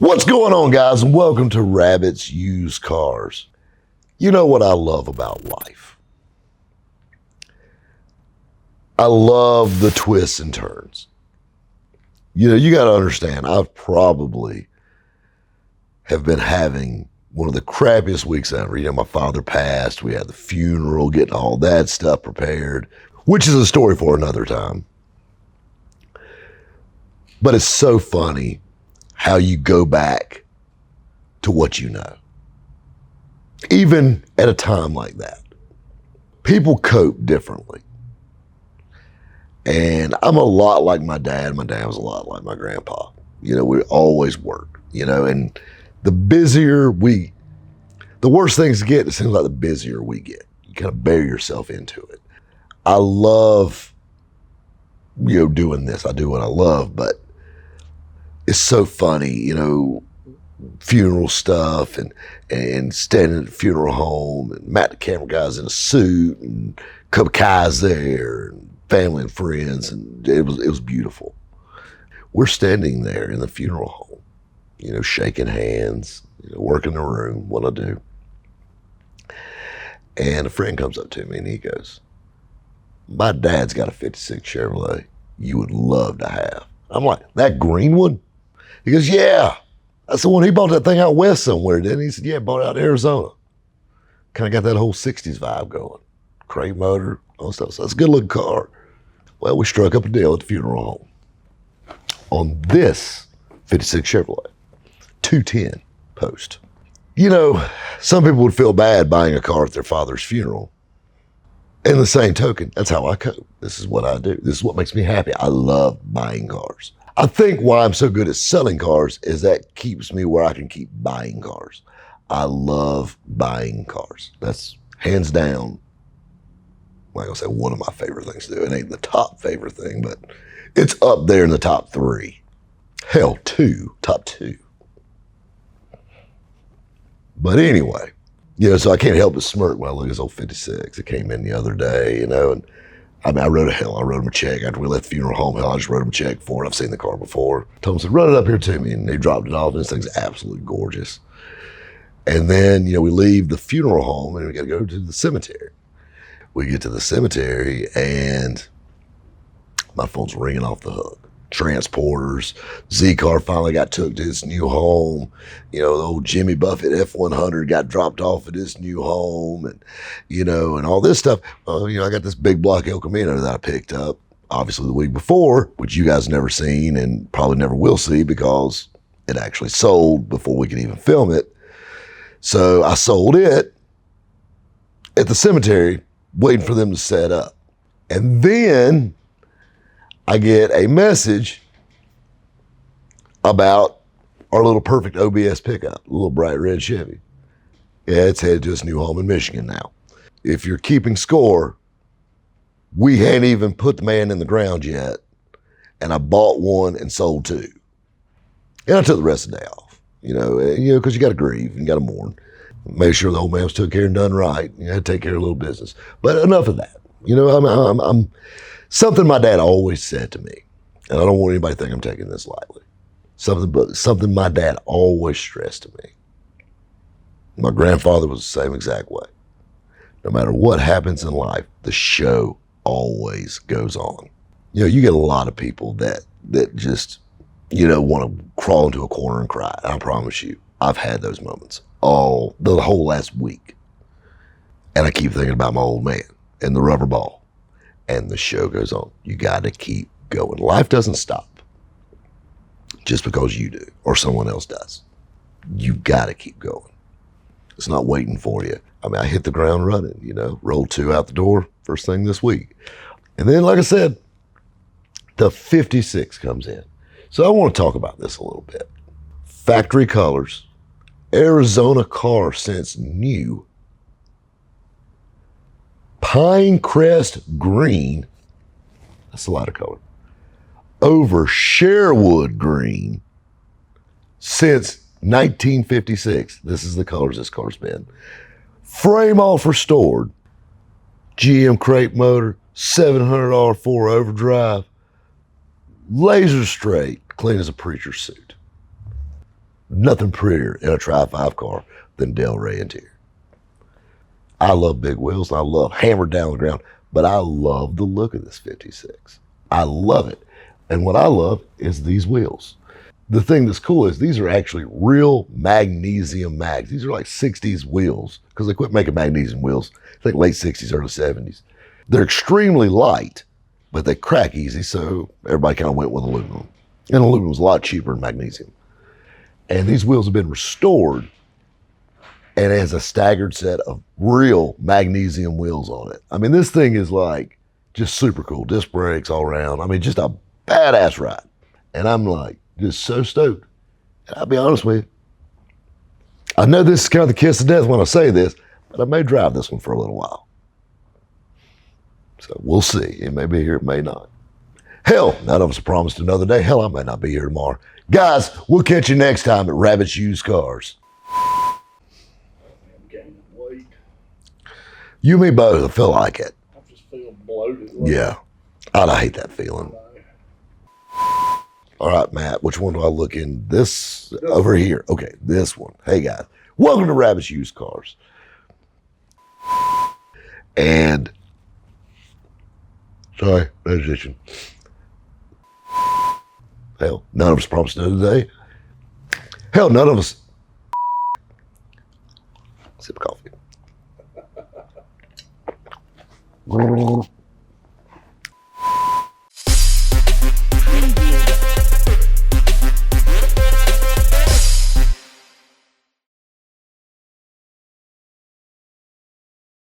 What's going on, guys, and welcome to Rabbit's Used Cars. You know what I love about life? I love the twists and turns. You know, you got to understand, I've probably have been having one of the crappiest weeks ever. You know, my father passed, we had the funeral, getting all that stuff prepared, which is a story for another time. But it's so funny how you go back to what you know. Even at a time like that, people cope differently. And I'm a lot like my dad. My dad was a lot like my grandpa. You know, we always work, you know, and the worse things get, it seems like the busier we get. You kind of bury yourself into it. I love, you know, doing this. I do what I love, but it's so funny, you know, funeral stuff and standing at the funeral home and Matt the camera guy's in a suit and a couple of guys there and family and friends, and it was beautiful. We're standing there in the funeral home, you know, shaking hands, you know, working the room, what I do. And a friend comes up to me and he goes, "My dad's got a 56 Chevrolet you would love to have." I'm like, "That green one?" He goes, "Yeah, that's the one. He bought that thing out west somewhere, didn't he?" He said, "Yeah, bought it out in Arizona." Kind of got that whole 60s vibe going. Crate motor, all that stuff. So it's a good looking car. Well, we struck up a deal at the funeral home on this 56 Chevrolet, 210 post. You know, some people would feel bad buying a car at their father's funeral. In the same token, that's how I cope. This is what I do. This is what makes me happy. I love buying cars. I think why I'm so good at selling cars is that keeps me where I can keep buying cars. I love buying cars. That's hands down, like I said, one of my favorite things to do. It ain't the top favorite thing, but it's up there in the top three. Hell, top two. But anyway, you know, so I can't help but smirk when I look at this old 56. It came in the other day, you know, and I mean, I wrote him a check after we left the funeral home. Hell, I just wrote him a check for it. I've seen the car before. Told him, said, "Run it up here to me." And they dropped it off, and this thing's absolutely gorgeous. And then, you know, we leave the funeral home and we got to go to the cemetery. We get to the cemetery and my phone's ringing off the hook. Transporters, Z-Car finally got took to its new home. You know, the old Jimmy Buffett F-100 got dropped off at his new home, and, you know, and all this stuff. You know, I got this big block El Camino that I picked up, obviously the week before, which you guys never seen and probably never will see because it actually sold before we could even film it. So I sold it at the cemetery, waiting for them to set up. And then I get a message about our little perfect OBS pickup, a little bright red Chevy. Yeah, it's headed to its new home in Michigan now. If you're keeping score, we hadn't even put the man in the ground yet, and I bought one and sold two. And I took the rest of the day off, you know, because you got to grieve and you got to mourn. Make sure the old man was took care and done right. You had to take care of a little business. But enough of that. You know, I'm something my dad always said to me, and I don't want anybody to think I'm taking this lightly. Something my dad always stressed to me. My grandfather was the same exact way. No matter what happens in life, the show always goes on. You know, you get a lot of people that just, you know, want to crawl into a corner and cry. I promise you, I've had those moments the whole last week. And I keep thinking about my old man and the rubber ball. And the show goes on. You got to keep going. Life doesn't stop just because you do or someone else does. You got to keep going. It's not waiting for you. I mean, I hit the ground running, you know, rolled 2 out the door first thing this week. And then, like I said, the 56 comes in. So I want to talk about this a little bit. Factory colors, Arizona car since new, pine crest green, that's a lot of color, over Sherwood green since 1956. This is the colors this car's been. Frame off restored, GM crate motor, $700 4 overdrive, laser straight, clean as a preacher's suit. nothing prettier in a Tri-5 car than Del Rey interior. I love big wheels. I love hammered down on the ground, but I love the look of this 56. I love it. And what I love is these wheels. The thing that's cool is these are actually real magnesium mags. These are like 60s wheels because they quit making magnesium wheels, I think late 60s, early 70s. They're extremely light, but they crack easy, so everybody kind of went with aluminum. And aluminum was a lot cheaper than magnesium. And these wheels have been restored and it has a staggered set of real magnesium wheels on it. I mean, this thing is like just super cool. Disc brakes all around. I mean, just a badass ride. And I'm like, just so stoked. And I'll be honest with you, I know this is kind of the kiss of death when I say this, but I may drive this one for a little while. So we'll see. It may be here, it may not. Hell, none of us promised another day. Hell, I may not be here tomorrow. Guys, we'll catch you next time at Rabbit's Used Cars. I'm gaining weight. You and me both, I feel like it. I just feel bloated. Yeah, I hate that feeling. All right, Matt, which one do I look in? This over here. Okay, this one. Hey, guys. Welcome to Rabbit's Used Cars. And, sorry, transition. Hell, none of us promised another day. Hell, none of us. Sip of coffee.